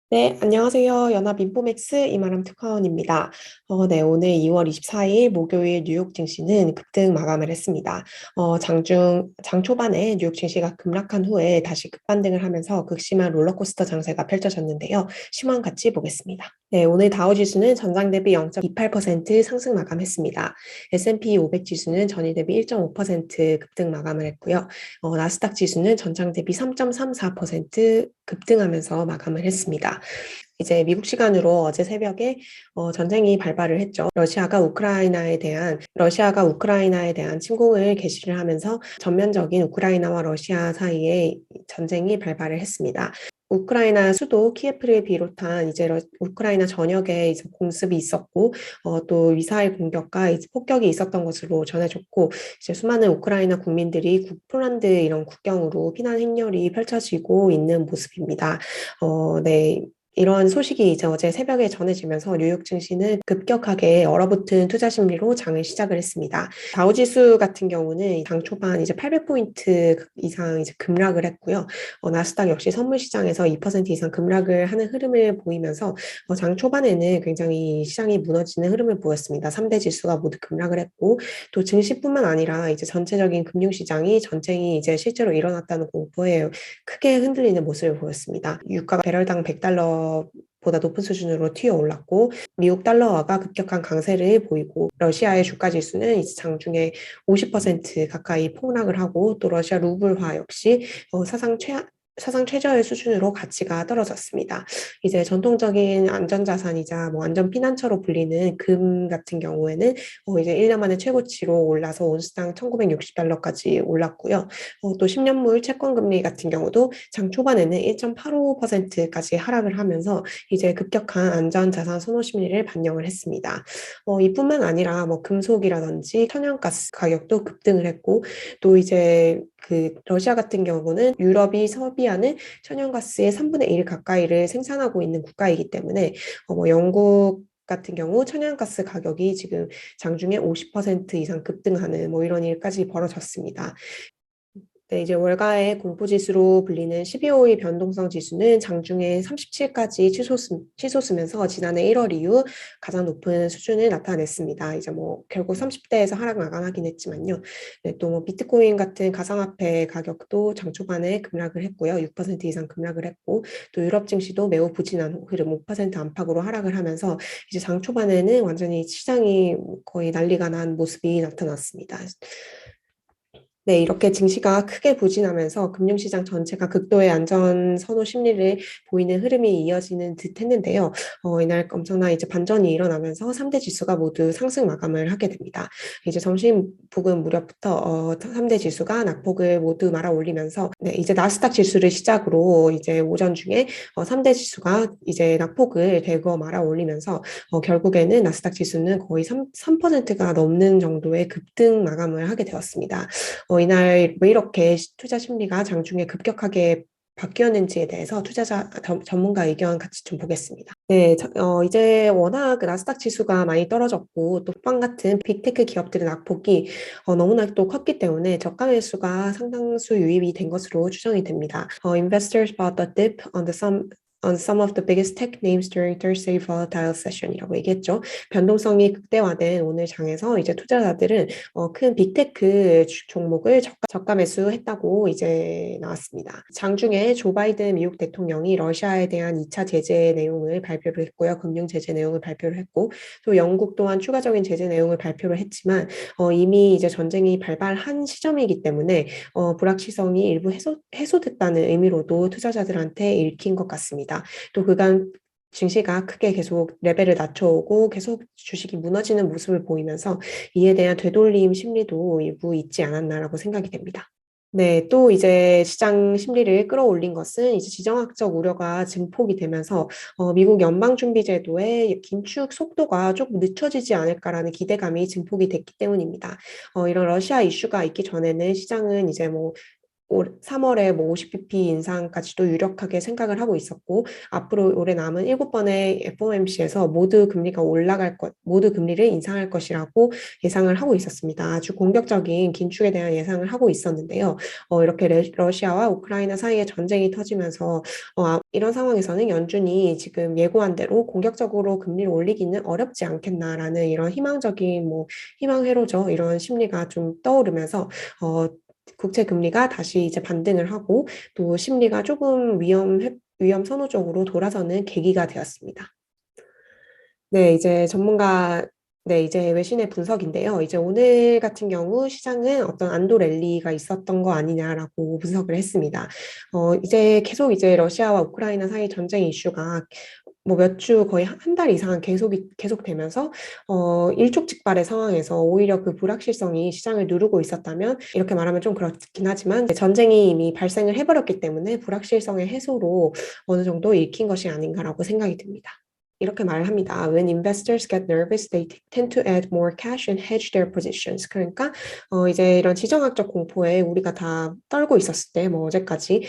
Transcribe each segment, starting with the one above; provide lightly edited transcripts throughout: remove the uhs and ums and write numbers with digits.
네, 안녕하세요. 연합인포맥스 이마람 특파원입니다. 네, 오늘 2월 24일 목요일 뉴욕 증시는 급등 마감을 했습니다. 장 초반에 뉴욕 증시가 급락한 후에 다시 급반등을 하면서 극심한 롤러코스터 장세가 펼쳐졌는데요. 시황 같이 보겠습니다. 네, 오늘 다우 지수는 전장 대비 0.28% 상승 마감했습니다. S&P 500 지수는 전일 대비 1.5% 급등 마감을 했고요. 나스닥 지수는 전장 대비 3.34% 급등하면서 마감을 했습니다. 이제 미국 시간으로 어제 새벽에 전쟁이 발발을 했죠. 러시아가 우크라이나에 대한 침공을 개시를 하면서 전면적인 우크라이나와 러시아 사이에 전쟁이 발발을 했습니다. 우크라이나 수도 키예프를 비롯한 이제 우크라이나 전역에 이제 공습이 있었고 또 미사일 공격과 이제 폭격이 있었던 것으로 전해졌고 이제 수많은 우크라이나 국민들이 폴란드 이런 국경으로 피난 행렬이 펼쳐지고 있는 모습입니다. 네. 이런 소식이 이제 어제 새벽에 전해지면서 뉴욕 증시는 급격하게 얼어붙은 투자 심리로 장을 시작을 했습니다. 다우지수 같은 경우는 장 초반 이제 800포인트 이상 이제 급락을 했고요. 나스닥 역시 선물 시장에서 2% 이상 급락을 하는 흐름을 보이면서 장 초반에는 굉장히 시장이 무너지는 흐름을 보였습니다. 3대 지수가 모두 급락을 했고 또 증시뿐만 아니라 이제 전체적인 금융시장이 전쟁이 이제 실제로 일어났다는 공포에 크게 흔들리는 모습을 보였습니다. 유가가 배럴당 100달러 보다 높은 수준으로 튀어 올랐고 미국 달러화가 급격한 강세를 보이고 러시아의 주가 지수는 이제 장중에 50% 가까이 폭락을 하고 또 러시아 루블화 역시 사상 최저의 수준으로 가치가 떨어졌습니다. 이제 전통적인 안전자산이자 뭐 안전피난처로 불리는 금 같은 경우에는 이제 1년 만에 최고치로 올라서 온스당 1960달러까지 올랐고요. 또 10년물 채권 금리 같은 경우도 장 초반에는 1.85%까지 하락을 하면서 이제 급격한 안전자산 선호 심리를 반영을 했습니다. 이뿐만 아니라 뭐 금속이라든지 천연가스 가격도 급등을 했고 또 이제 그 러시아 같은 경우는 유럽이 소비하는 천연가스의 3분의 1 가까이를 생산하고 있는 국가이기 때문에 뭐 영국 같은 경우 천연가스 가격이 지금 장중에 50% 이상 급등하는 뭐 이런 일까지 벌어졌습니다. 네, 이제 월가의 공포지수로 불리는 12호의 변동성 지수는 장중에 37까지 치솟으면서 지난해 1월 이후 가장 높은 수준을 나타냈습니다. 이제 뭐 결국 30대에서 하락 마감하긴 했지만요. 네, 또 뭐 비트코인 같은 가상화폐 가격도 장 초반에 급락을 했고요. 6% 이상 급락을 했고 또 유럽 증시도 매우 부진한 흐름 5% 안팎으로 하락을 하면서 이제 장 초반에는 완전히 시장이 거의 난리가 난 모습이 나타났습니다. 네, 이렇게 증시가 크게 부진하면서 금융시장 전체가 극도의 안전 선호 심리를 보이는 흐름이 이어지는 듯 했는데요. 이날 엄청난 이제 반전이 일어나면서 3대 지수가 모두 상승 마감을 하게 됩니다. 이제 점심 부근 무렵부터 3대 지수가 낙폭을 모두 말아 올리면서 네, 이제 나스닥 지수를 시작으로 이제 오전 중에 3대 지수가 이제 낙폭을 대거 말아 올리면서 결국에는 나스닥 지수는 거의 3%가 넘는 정도의 급등 마감을 하게 되었습니다. 이날 왜 이렇게 투자 심리가 장중에 급격하게 바뀌었는지에 대해서 전문가 의견 같이 좀 보겠습니다. 네, 이제 워낙 그 나스닥 지수가 많이 떨어졌고 또 빵 같은 빅테크 기업들의 낙폭이 너무나 또 컸기 때문에 저가 매수가 상당수 유입이 된 것으로 추정이 됩니다. Investors bought the dip on some of the biggest tech names during Thursday volatile session이라고 얘기했죠. 변동성이 극대화된 오늘 장에서 이제 투자자들은 큰 빅테크 종목을 저가 매수했다고 이제 나왔습니다. 장중에 조 바이든 미국 대통령이 러시아에 대한 2차 제재 내용을 발표를 했고요. 금융 제재 내용을 발표를 했고 또 영국 또한 추가적인 제재 내용을 발표를 했지만 이미 이제 전쟁이 발발한 시점이기 때문에 불확실성이 일부 해소됐다는 의미로도 투자자들한테 읽힌 것 같습니다. 또 그간 증시가 크게 계속 레벨을 낮춰오고 계속 주식이 무너지는 모습을 보이면서 이에 대한 되돌림 심리도 일부 있지 않았나라고 생각이 됩니다. 네, 또 이제 시장 심리를 끌어올린 것은 이제 지정학적 우려가 증폭이 되면서 미국 연방준비제도의 긴축 속도가 조금 늦춰지지 않을까라는 기대감이 증폭이 됐기 때문입니다. 이런 러시아 이슈가 있기 전에는 시장은 이제 뭐 3월에 뭐 50bp 인상까지도 유력하게 생각을 하고 있었고, 앞으로 올해 남은 7번의 FOMC에서 모두 금리를 인상할 것이라고 예상을 하고 있었습니다. 아주 공격적인 긴축에 대한 예상을 하고 있었는데요. 이렇게 러시아와 우크라이나 사이에 전쟁이 터지면서 이런 상황에서는 연준이 지금 예고한 대로 공격적으로 금리를 올리기는 어렵지 않겠나라는 이런 희망적인 희망회로죠. 이런 심리가 좀 떠오르면서 국채 금리가 다시 이제 반등을 하고 또 심리가 조금 위험 선호적으로 돌아서는 계기가 되었습니다. 네, 이제 외신의 분석인데요. 이제 오늘 같은 경우 시장은 어떤 안도 랠리가 있었던 거 아니냐라고 분석을 했습니다. 이제 계속 이제 러시아와 우크라이나 사이 전쟁 이슈가 뭐 몇 주 거의 한 달 이상 계속되면서 일촉즉발의 상황에서 오히려 그 불확실성이 시장을 누르고 있었다면 이렇게 말하면 좀 그렇긴 하지만 전쟁이 이미 발생을 해버렸기 때문에 불확실성의 해소로 어느 정도 읽힌 것이 아닌가라고 생각이 듭니다. 이렇게 말을 합니다. When investors get nervous, they tend to add more cash and hedge their positions. 그러니까 이제 이런 지정학적 공포에 우리가 다 떨고 있었을 때, 뭐 어제까지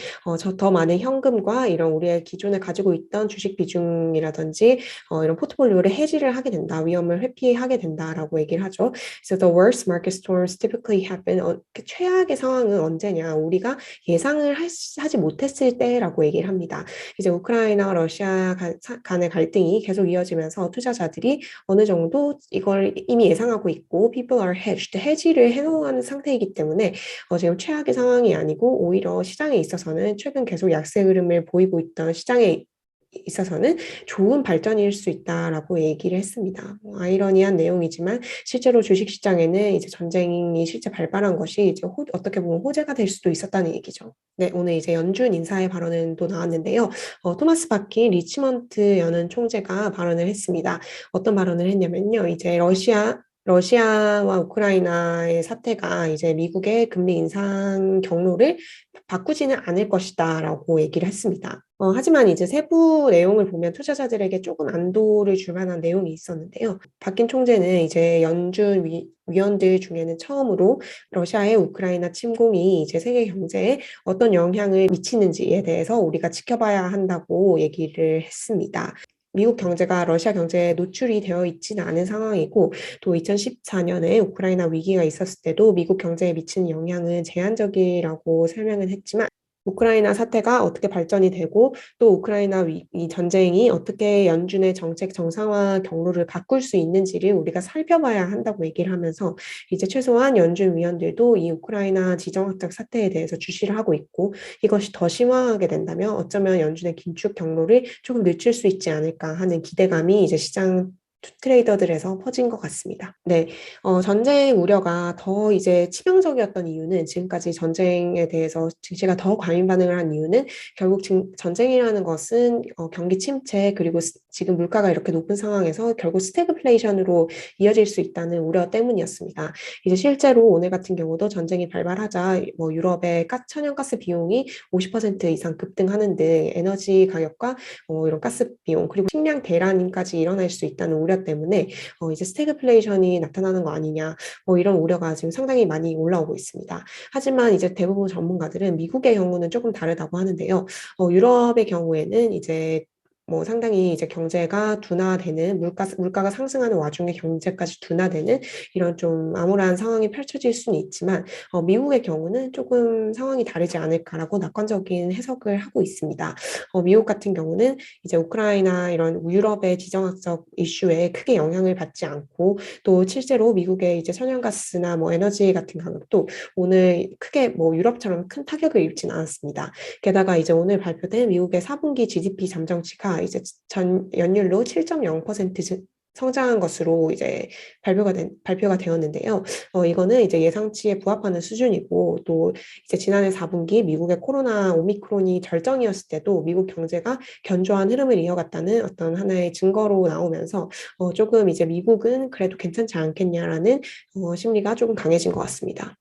더 많은 현금과 이런 우리의 기존에 가지고 있던 주식 비중이라든지 이런 포트폴리오를 해지를 하게 된다, 위험을 회피하게 된다라고 얘기를 하죠. 그래서 the worst market storms typically happen. 최악의 상황은 언제냐? 우리가 예상을 하지 못했을 때라고 얘기를 합니다. 이제 우크라이나와 러시아 간의 갈등이 계속 이어지면서 투자자들이 어느 정도 이걸 이미 예상하고 있고 people are hedged, 해지를 해놓은 상태이기 때문에 지금 최악의 상황이 아니고 오히려 시장에 있어서는 최근 계속 약세 흐름을 보이고 있던 시장에 있어서는 좋은 발전일 수 있다라고 얘기를 했습니다. 아이러니한 내용이지만 실제로 주식시장에는 이제 전쟁이 실제 발발한 것이 이제 어떻게 보면 호재가 될 수도 있었다는 얘기죠. 네, 오늘 이제 연준 인사의 발언은 또 나왔는데요. 토마스 바킨 리치먼트 연은 총재가 발언을 했습니다. 어떤 발언을 했냐면요. 이제 러시아와 우크라이나의 사태가 이제 미국의 금리 인상 경로를 바꾸지는 않을 것이다라고 얘기를 했습니다. 하지만 이제 세부 내용을 보면 투자자들에게 조금 안도를 줄 만한 내용이 있었는데요. 박긴 총재는 이제 연준 위원들 중에는 처음으로 러시아의 우크라이나 침공이 이제 세계 경제에 어떤 영향을 미치는지에 대해서 우리가 지켜봐야 한다고 얘기를 했습니다. 미국 경제가 러시아 경제에 노출이 되어 있지는 않은 상황이고 또 2014년에 우크라이나 위기가 있었을 때도 미국 경제에 미치는 영향은 제한적이라고 설명을 했지만 우크라이나 사태가 어떻게 발전이 되고 또 우크라이나 이 전쟁이 어떻게 연준의 정책 정상화 경로를 바꿀 수 있는지를 우리가 살펴봐야 한다고 얘기를 하면서 이제 최소한 연준 위원들도 이 우크라이나 지정학적 사태에 대해서 주시를 하고 있고 이것이 더 심화하게 된다면 어쩌면 연준의 긴축 경로를 조금 늦출 수 있지 않을까 하는 기대감이 이제 시장 트레이더들에서 퍼진 것 같습니다. 네, 전쟁 우려가 더 이제 치명적이었던 이유는 지금까지 전쟁에 대해서 증시가 더 과민 반응을 한 이유는 결국 전쟁이라는 것은 경기 침체 그리고 지금 물가가 이렇게 높은 상황에서 결국 스태그플레이션으로 이어질 수 있다는 우려 때문이었습니다. 이제 실제로 오늘 같은 경우도 전쟁이 발발하자 뭐 유럽의 천연가스 비용이 50% 이상 급등하는 등 에너지 가격과 이런 가스 비용 그리고 식량 대란까지 일어날 수 있다는 우려 때문에 이제 스태그플레이션이 나타나는 거 아니냐 이런 우려가 지금 상당히 많이 올라오고 있습니다. 하지만 이제 대부분 전문가들은 미국의 경우는 조금 다르다고 하는데요. 유럽의 경우에는 이제 상당히 이제 경제가 둔화되는 물가가 상승하는 와중에 경제까지 둔화되는 이런 좀 암울한 상황이 펼쳐질 수는 있지만 미국의 경우는 조금 상황이 다르지 않을까라고 낙관적인 해석을 하고 있습니다. 미국 같은 경우는 이제 우크라이나 이런 유럽의 지정학적 이슈에 크게 영향을 받지 않고 또 실제로 미국의 이제 천연가스나 에너지 같은 가격도 오늘 크게 유럽처럼 큰 타격을 입지는 않았습니다. 게다가 이제 오늘 발표된 미국의 4분기 GDP 잠정치가 이제 전 연율로 7.0% 성장한 것으로 이제 발표가 되었는데요. 이거는 이제 예상치에 부합하는 수준이고 또 이제 지난해 4분기 미국의 코로나 오미크론이 절정이었을 때도 미국 경제가 견조한 흐름을 이어갔다는 어떤 하나의 증거로 나오면서 조금 이제 미국은 그래도 괜찮지 않겠냐라는 심리가 조금 강해진 것 같습니다.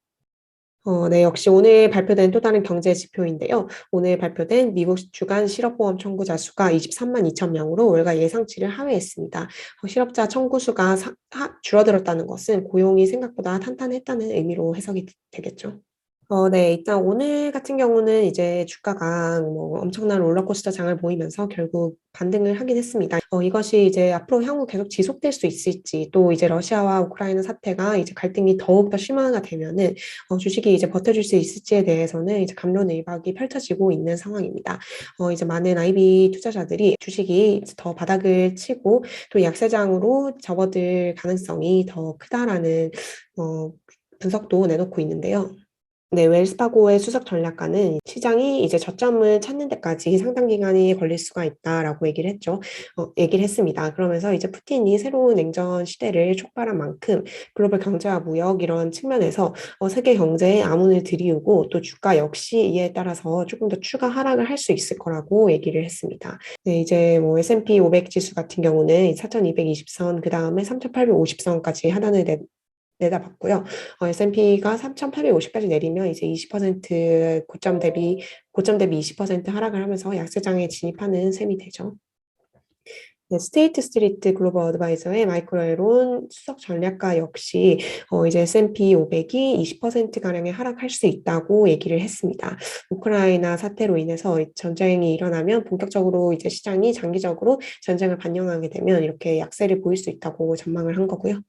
네, 역시 오늘 발표된 또 다른 경제 지표인데요. 오늘 발표된 미국 주간 실업보험 청구자 수가 23만 2천 명으로 월가 예상치를 하회했습니다. 실업자 청구 수가 줄어들었다는 것은 고용이 생각보다 탄탄했다는 의미로 해석이 되겠죠. 네. 일단 오늘 같은 경우는 이제 주가가 뭐 엄청난 롤러코스터 장을 보이면서 결국 반등을 하긴 했습니다. 이것이 이제 앞으로 향후 계속 지속될 수 있을지, 또 이제 러시아와 우크라이나 사태가 이제 갈등이 더욱더 심화가 되면은 주식이 이제 버텨줄 수 있을지에 대해서는 이제 갑론을박이 펼쳐지고 있는 상황입니다. 이제 많은 IB 투자자들이 주식이 더 바닥을 치고 또 약세장으로 접어들 가능성이 더 크다라는 분석도 내놓고 있는데요. 네, 웰스파고의 수석 전략가는 시장이 이제 저점을 찾는 데까지 상당 기간이 걸릴 수가 있다라고 얘기를 했습니다. 그러면서 이제 푸틴이 새로운 냉전 시대를 촉발한 만큼 글로벌 경제와 무역 이런 측면에서 세계 경제에 암운을 들이우고 또 주가 역시 이에 따라서 조금 더 추가 하락을 할 수 있을 거라고 얘기를 했습니다. 네, 이제 뭐 S&P 500 지수 같은 경우는 4,220선, 그 다음에 3,850선까지 하단을 내다봤고요. S&P가 3,850까지 내리면 이제 20% 고점 대비 20% 하락을 하면서 약세장에 진입하는 셈이 되죠. 네, 스테이트 스트리트 글로벌 어드바이저의 마이클 에론 수석 전략가 역시 이제 S&P 500이 20%가량의 하락할 수 있다고 얘기를 했습니다. 우크라이나 사태로 인해서 전쟁이 일어나면 본격적으로 이제 시장이 장기적으로 전쟁을 반영하게 되면 이렇게 약세를 보일 수 있다고 전망을 한 거고요.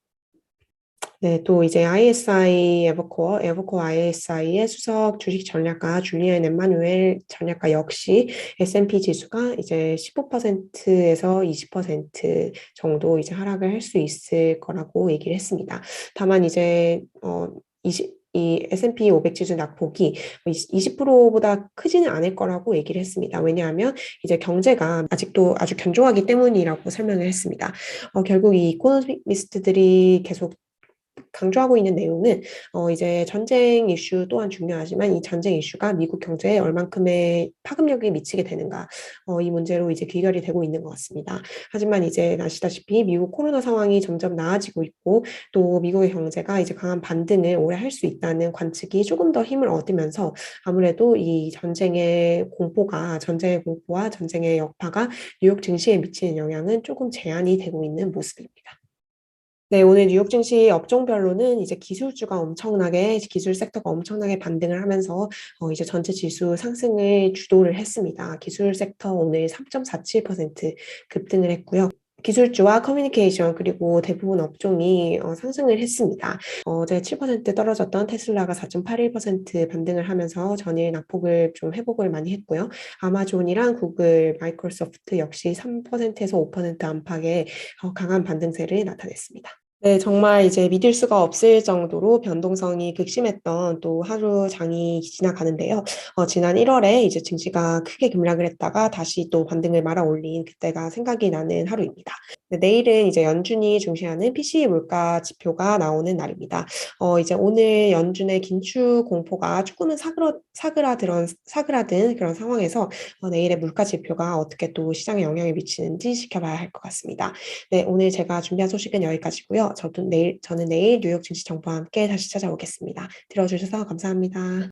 네, 또 이제 에버코어 ISI의 수석 주식 전략가 줄리안 엠마누엘 전략가 역시 S&P 지수가 이제 15%에서 20% 정도 이제 하락을 할 수 있을 거라고 얘기를 했습니다. 다만 이제 이 S&P 500 지수 낙폭이 20%보다 크지는 않을 거라고 얘기를 했습니다. 왜냐하면 이제 경제가 아직도 아주 견조하기 때문이라고 설명을 했습니다. 결국 이 이코노미스트들이 계속 강조하고 있는 내용은 이제 전쟁 이슈 또한 중요하지만 이 전쟁 이슈가 미국 경제에 얼만큼의 파급력이 미치게 되는가 이 문제로 이제 귀결이 되고 있는 것 같습니다. 하지만 이제 아시다시피 미국 코로나 상황이 점점 나아지고 있고 또 미국의 경제가 이제 강한 반등을 오래 할 수 있다는 관측이 조금 더 힘을 얻으면서 아무래도 이 전쟁의 공포와 전쟁의 여파가 뉴욕 증시에 미치는 영향은 조금 제한이 되고 있는 모습입니다. 네, 오늘 뉴욕 증시 업종별로는 이제 기술 섹터가 엄청나게 반등을 하면서 이제 전체 지수 상승을 주도를 했습니다. 기술 섹터 오늘 3.47% 급등을 했고요. 기술주와 커뮤니케이션 그리고 대부분 업종이 상승을 했습니다. 어제 7% 떨어졌던 테슬라가 4.81% 반등을 하면서 전일 낙폭을 좀 회복을 많이 했고요. 아마존이랑 구글, 마이크로소프트 역시 3%에서 5% 안팎의 강한 반등세를 나타냈습니다. 네, 정말 이제 믿을 수가 없을 정도로 변동성이 극심했던 또 하루 장이 지나가는데요. 지난 1월에 이제 증시가 크게 급락을 했다가 다시 또 반등을 말아 올린 그때가 생각이 나는 하루입니다. 네, 내일은 이제 연준이 중시하는 PCE 물가 지표가 나오는 날입니다. 이제 오늘 연준의 긴축 공포가 조금은 사그라든 그런 상황에서 내일의 물가 지표가 어떻게 또 시장에 영향을 미치는지 지켜봐야 할 것 같습니다. 네, 오늘 제가 준비한 소식은 여기까지고요. 저는 내일 뉴욕 증시 정보와 함께 다시 찾아오겠습니다. 들어주셔서 감사합니다.